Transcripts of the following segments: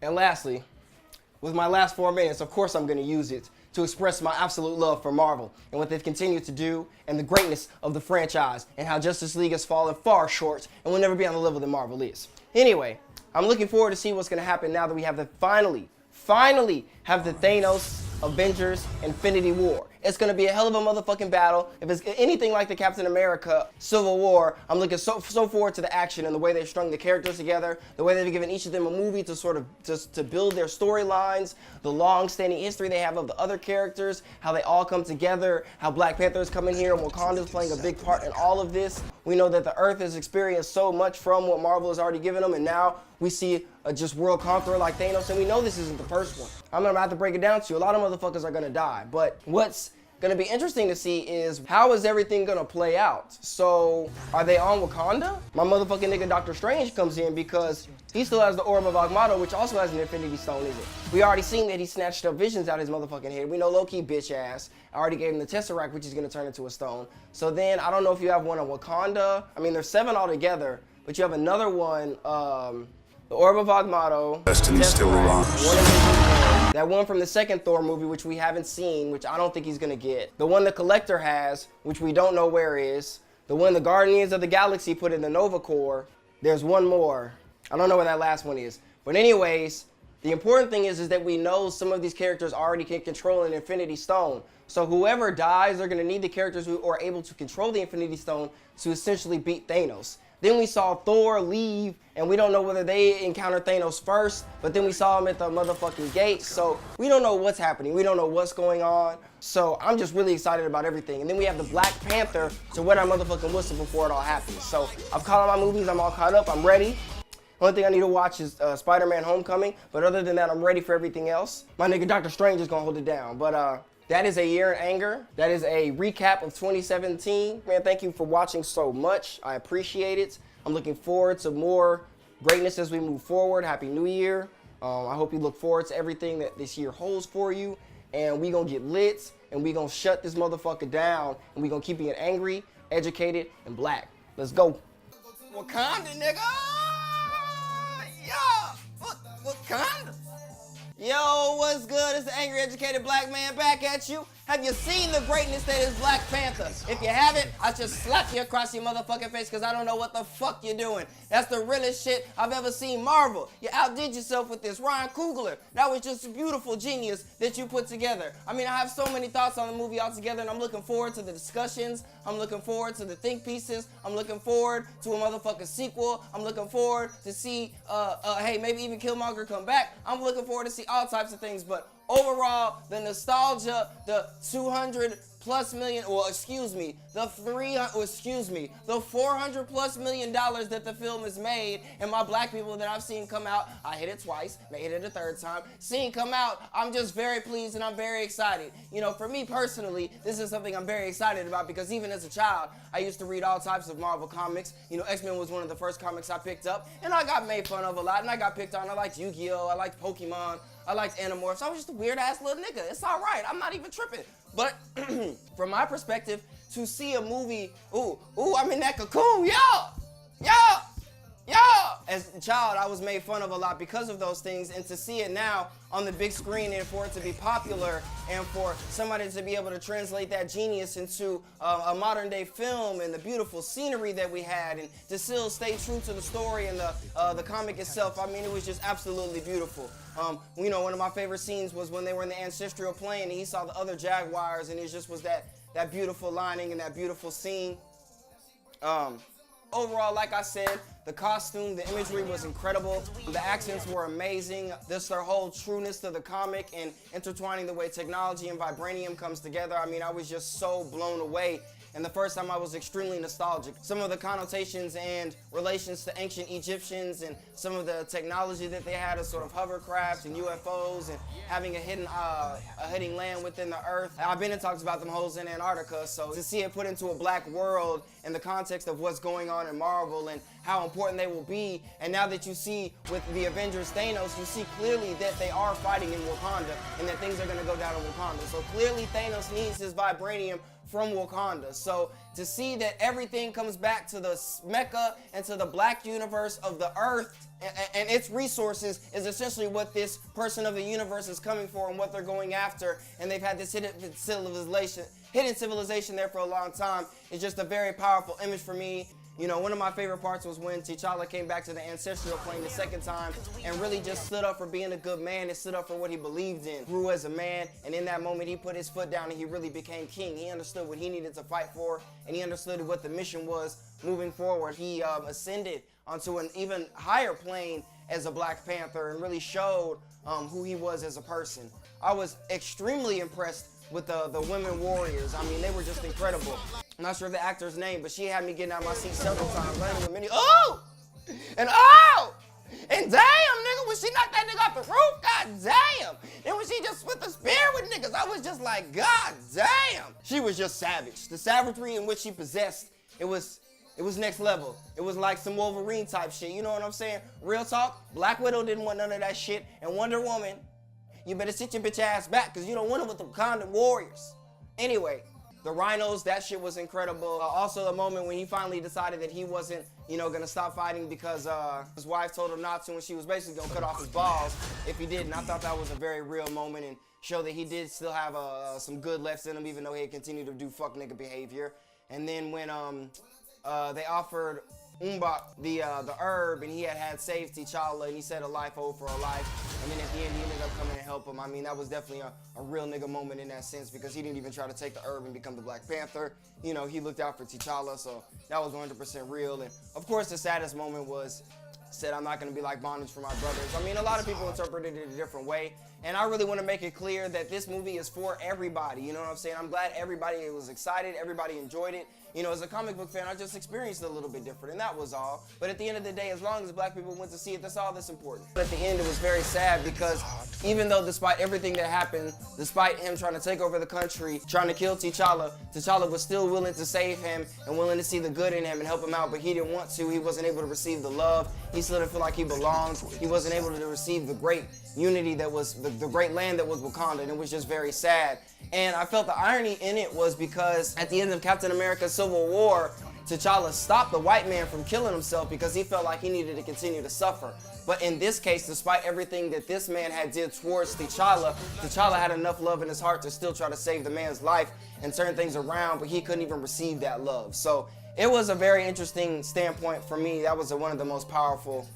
And lastly, with my last 4 minutes, of course I'm going to use it to express my absolute love for Marvel and what they've continued to do and the greatness of the franchise and how Justice League has fallen far short and will never be on the level that Marvel is. Anyway, I'm looking forward to see what's going to happen now that we have finally have the Thanos Avengers Infinity War. It's going to be a hell of a motherfucking battle. If it's anything like the Captain America Civil War, I'm looking so forward to the action and the way they've strung the characters together, the way they've given each of them a movie to sort of just to build their storylines, the long-standing history they have of the other characters, how they all come together, how Black Panther is coming here and Wakanda is playing a big part in all of this. We know that the Earth has experienced so much from what Marvel has already given them, and now we see a just world conqueror like Thanos, and we know this isn't the first one. I'm gonna have to break it down to you. A lot of motherfuckers are gonna die, but what's gonna be interesting to see is how is everything gonna play out. So are they on Wakanda? My motherfucking nigga Doctor Strange comes in because he still has the Orb of Agamotto, which also has an Infinity Stone, is it? We already seen that he snatched up visions out of his motherfucking head. We know Loki bitch ass. I already gave him the Tesseract, which is gonna turn into a stone. So then I don't know if you have one on Wakanda. I mean, there's 7 altogether, but you have another one, the Orb of Agamotto. Destiny still runs. That one from the second Thor movie, which we haven't seen, which I don't think he's gonna get. The one the Collector has, which we don't know where is. The one the Guardians of the Galaxy put in the Nova Corps. There's one more. I don't know where that last one is. But anyways, the important thing is that we know some of these characters already can control an Infinity Stone. So whoever dies, they're gonna need the characters who are able to control the Infinity Stone to essentially beat Thanos. Then we saw Thor leave, and we don't know whether they encounter Thanos first, but then we saw him at the motherfucking gate, so we don't know what's happening. We don't know what's going on, so I'm just really excited about everything. And then we have the Black Panther to wet our motherfucking whistle before it all happens. So I've caught all my movies, I'm all caught up, I'm ready. Only thing I need to watch is Spider-Man Homecoming, but other than that, I'm ready for everything else. My nigga Doctor Strange is gonna hold it down, but that is a year in anger. That is a recap of 2017. Man, thank you for watching so much. I appreciate it. I'm looking forward to more greatness as we move forward. Happy New Year. I hope you look forward to everything that this year holds for you. And we gonna get lit, and we gonna shut this motherfucker down, and we gonna keep being angry, educated, and black. Let's go. Wakanda, nigga! Yeah! Wakanda! Yo, what's good? It's the angry, educated black man back at you. Have you seen the greatness that is Black Panther? If you haven't, I just slap you across your motherfucking face because I don't know what the fuck you're doing. That's the realest shit I've ever seen. Marvel, you outdid yourself with this. Ryan Coogler, that was just a beautiful genius that you put together. I mean, I have so many thoughts on the movie altogether, and I'm looking forward to the discussions. I'm looking forward to the think pieces. I'm looking forward to a motherfucking sequel. I'm looking forward to see, hey, maybe even Killmonger come back. I'm looking forward to see all types of things, but overall, the nostalgia, the 200 plus million, or excuse me, the 400 plus million dollars that the film has made, and my black people that I've seen come out, I hit it twice, may hit it a third time, seen come out, I'm just very pleased and I'm very excited. You know, for me personally, this is something I'm very excited about because even as a child, I used to read all types of Marvel comics. You know, X-Men was one of the first comics I picked up, and I got made fun of a lot, and I got picked on. I liked Yu-Gi-Oh!, I liked Pokemon, I liked Animorphs. I was just a weird-ass little nigga. It's all right. I'm not even tripping. But from my perspective, to see a movie, I'm in that cocoon, yo. As a child, I was made fun of a lot because of those things, and to see it now on the big screen and for it to be popular and for somebody to be able to translate that genius into a modern day film and the beautiful scenery that we had and to still stay true to the story and the comic itself, I mean, it was just absolutely beautiful. You know, one of my favorite scenes was when they were in the ancestral plane and he saw the other jaguars, and it just was that beautiful lining and that beautiful scene. Overall, like I said, the costume, the imagery was incredible. The accents were amazing. This their whole trueness to the comic and intertwining the way technology and vibranium comes together. I mean, I was just so blown away. And the first time I was extremely nostalgic. Some of the connotations and relations to ancient Egyptians and some of the technology that they had as sort of hovercrafts and UFOs and having a hidden land within the earth. I've been in talks about them holes in Antarctica, so to see it put into a black world in the context of what's going on in Marvel and how important they will be, and now that you see with the Avengers Thanos, you see clearly that they are fighting in Wakanda and that things are going to go down in Wakanda. So clearly Thanos needs his vibranium from Wakanda. So to see that everything comes back to the Mecca and to the black universe of the earth and its resources is essentially what this person of the universe is coming for and what they're going after. And they've had this hidden civilization there for a long time. It's just a very powerful image for me. You know, one of my favorite parts was when T'Challa came back to the ancestral plane the second time and really just stood up for being a good man and stood up for what he believed in. Grew as a man, and in that moment he put his foot down and he really became king. He understood what he needed to fight for, and he understood what the mission was moving forward. He ascended onto an even higher plane as a Black Panther and really showed who he was as a person. I was extremely impressed with the women warriors. I mean, they were just incredible. I'm not sure of the actor's name, but she had me getting out of my seat several times. Oh! And oh! And damn, nigga, when she knocked that nigga off the roof, god damn! And when she just split the spear with niggas, I was just like, god damn! She was just savage. The savagery in which she possessed, it was next level. It was like some Wolverine type shit, you know what I'm saying? Real talk, Black Widow didn't want none of that shit, and Wonder Woman, you better sit your bitch ass back, because you don't want it with the Wakanda warriors. Anyway, the rhinos, that shit was incredible. Also the moment when he finally decided that he wasn't, you know, gonna stop fighting because his wife told him not to, and she was basically gonna cut off his balls if he didn't. I thought that was a very real moment and showed that he did still have some good left in him, even though he had continued to do fuck nigga behavior. And then when they offered Umbak the herb, and he had saved T'Challa, and he said a life over for a life, and then at the end he ended up coming and help him. I mean, that was definitely a real nigga moment in that sense, because he didn't even try to take the herb and become the Black Panther. You know, he looked out for T'Challa, so that was 100% real. And of course the saddest moment was, said, I'm not gonna be like bondage for my brothers. I mean, a lot of people interpreted it a different way, and I really want to make it clear that this movie is for everybody, you know what I'm saying? I'm glad everybody was excited, everybody enjoyed it. You know, as a comic book fan, I just experienced it a little bit different, and that was all. But at the end of the day, as long as black people went to see it, that's all that's important. But at the end, it was very sad because even though despite everything that happened, despite him trying to take over the country, trying to kill T'Challa, T'Challa was still willing to save him and willing to see the good in him and help him out, but he didn't want to. He wasn't able to receive the love. He still didn't feel like he belonged. He wasn't able to receive the great unity that was, the great land that was Wakanda, and it was just very sad. And I felt the irony in it was because at the end of Captain America's Civil War, T'Challa stopped the white man from killing himself because he felt like he needed to continue to suffer. But in this case, despite everything that this man had did towards T'Challa, T'Challa had enough love in his heart to still try to save the man's life and turn things around, but he couldn't even receive that love. So it was a very interesting standpoint for me. That was one of the most powerful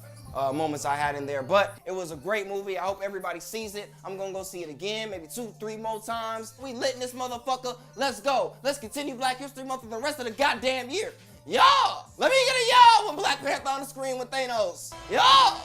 moments I had in there. But it was a great movie. I hope everybody sees it. I'm gonna go see it again, maybe 2, 3 more times. We lit in this motherfucker. Let's go. Let's continue Black History Month for the rest of the goddamn year. Y'all, let me get a y'all when Black Panther on the screen with Thanos. Y'all.